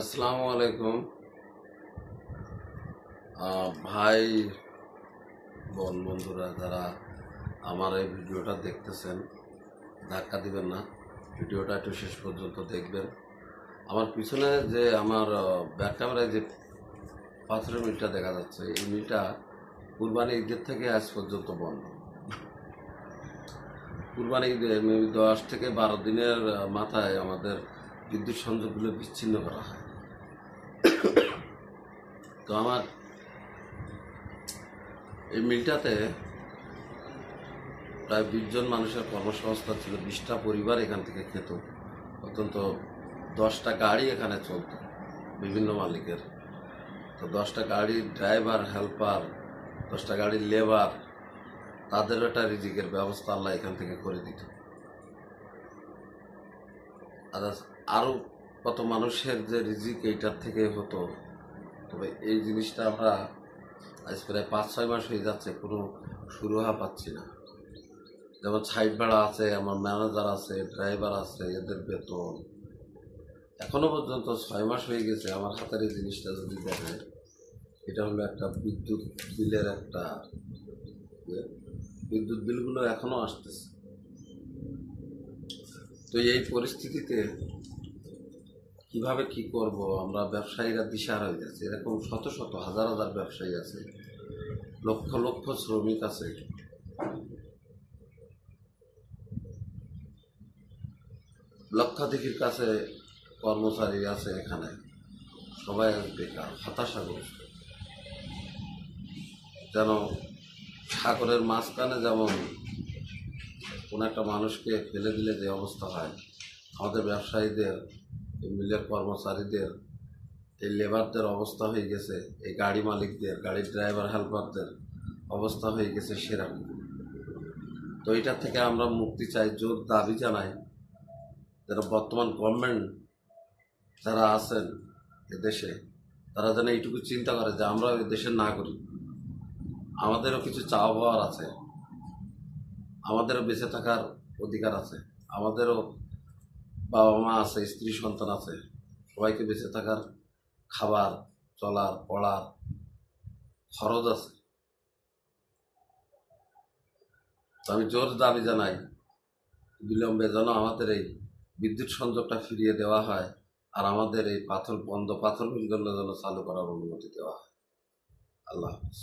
আসসালামু আলাইকুম। ভাই বোন বন্ধুরা যারা আমার এই ভিডিওটা দেখতেছেন, ধাক্কা দিবেন না, ভিডিওটা একটু শেষ পর্যন্ত দেখবেন। আমার পিছনে যে আমার ব্যাক ক্যামেরায় যে পাথরের মিলটা দেখা যাচ্ছে, এই মিলটা কুরবানি ঈদের থেকে আজ পর্যন্ত বন্ধ। কুরবানি ঈদে 10 থেকে 12 দিনের মাথায় আমাদের বিদ্যুৎ সংযোগগুলো বিচ্ছিন্ন করা হয়। তো আমার এই মিলটাতে প্রায় 20 জন মানুষের কর্মসংস্থান ছিল। 20টা পরিবার এখান থেকে খেত। অত্যন্ত 10টা গাড়ি এখানে চলত বিভিন্ন মালিকের। তো 10টা গাড়ির ড্রাইভার, হেল্পার, 10টা গাড়ির লেবার, তাদেরও একটা রিজিকের ব্যবস্থা আল্লাহ এখান থেকে করে দিত। আরও কত মানুষের যে রিজিক এইটার থেকে হতো। তবে এই জিনিসটা আমরা আজ প্রায় 5-6 মাস হয়ে যাচ্ছে, কোনো সুরাহা পাচ্ছি না। যেমন সাইড ভাড়া আছে, আমার ম্যানেজার আছে, ড্রাইভার আছে, এদের বেতন এখনো পর্যন্ত 6 মাস হয়ে গেছে। আমার হাতের এই জিনিসটা যদি দেখেন, এটা হলো একটা বিদ্যুৎ বিলের একটা বিদ্যুৎ বিলগুলো এখনো আসতেছে। তো এই পরিস্থিতিতে কিভাবে কি করব, আমরা ব্যবসায়ীরা দিশাহারা হয়ে যাচ্ছে। এরকম শত শত হাজার হাজার ব্যবসায়ী আছে, লক্ষ লক্ষ শ্রমিক আছে, লক্ষাধিকের কাছে কর্মচারী আছে। এখানে সবাই বেকার, হতাশাগ্রস্ত। যেন সাগরের মাঝখানে যেমন কোনো একটা মানুষকে ফেলে দিলে যে অবস্থা হয়, আমাদের ব্যবসায়ীদের, এই মিলের কর্মচারীদের, এই লেবারদের অবস্থা হয়ে গেছে, এই গাড়ি মালিকদের, গাড়ির ড্রাইভার হেল্পারদের অবস্থা হয়ে গেছে সেরকম। তো এটার থেকে আমরা মুক্তি চাই, জোর দাবি জানাই যারা বর্তমান গভর্নমেন্ট যারা আছেন এদেশে, তারা যেন এইটুকু চিন্তা করে যে আমরা এই দেশের নাগরিক, আমাদেরও কিছু চাওয়া পাওয়ার আছে, আমাদেরও বেঁচে থাকার অধিকার আছে, আমাদেরও বাবা মা আছে, স্ত্রী সন্তান আছে, সবাইকে বেঁচে থাকার খাবার, চলার, পড়ার খরচ আছে। তো আমি জোর দাবি জানাই বিলম্বে যেন আমাদের এই বিদ্যুৎ সংযোগটা ফিরিয়ে দেওয়া হয়, আর আমাদের এই পাথর মিলগুলো যেন চালু করার অনুমতি দেওয়া হয়। আল্লাহ হাফিজ।